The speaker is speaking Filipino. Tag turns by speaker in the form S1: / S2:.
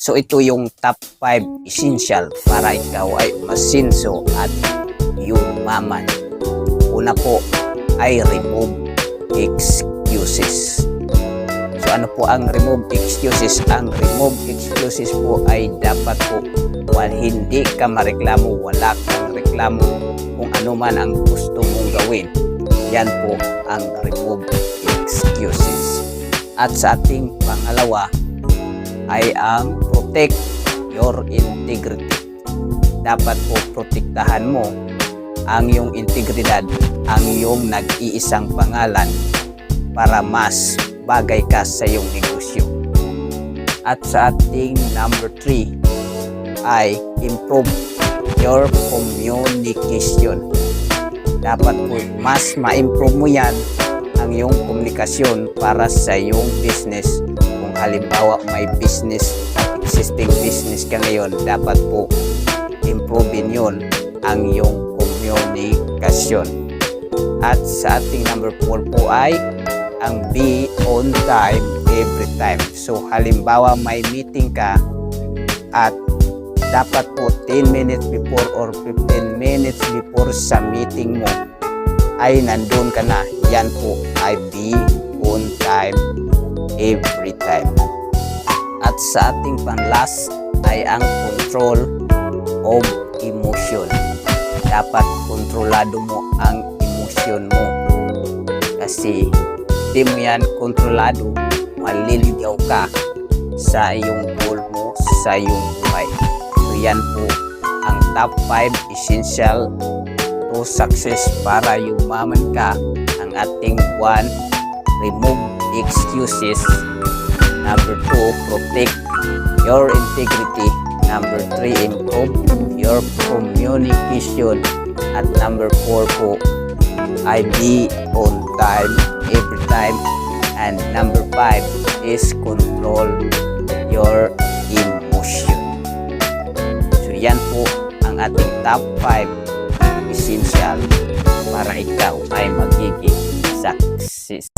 S1: So ito yung top 5 essential para ikaw ay masinso at yumaman. Una po ay remove excuses. So ano po ang remove excuses? Ang remove excuses po ay dapat po hindi ka mareklamo, wala kang reklamo kung ano man ang gusto mong gawin. Yan po ang remove excuses. At sa ating pangalawa ay ang protect your integrity. Dapat po protektahan mo ang iyong integridad, ang iyong nag-iisang pangalan para mas bagay ka sa iyong negosyo. At sa ating number 3 ay improve your communication. Dapat po mas ma-improve mo yan ang iyong komunikasyon para sa iyong business. Kung halimbawa may business, existing business ka ngayon, dapat po improvein yun ang iyong komunikasyon. At sa ating number 4 po ay ang be on time every time. So halimbawa may meeting ka at dapat po 10 minutes before or 15 minutes before sa meeting mo ay nandun ka na. Yan po ay be on time every time. At sa ating panlast ay ang control of emotion. Dapat kontrolado mo ang emosyon mo. Kasi di mo yan kontrolado, maliligaw ka sa iyong goal mo, sa iyong buhay. So yan po ang top 5 essential to success para yumaman ka. Ang ating 1, remove excuses. Number 2, protect your integrity. Number 3, improve your communication. At number 4 po ay be on time every time. And number 5 is control your emotion. So yan po ang ating top 5 essential para ikaw ay magiging success.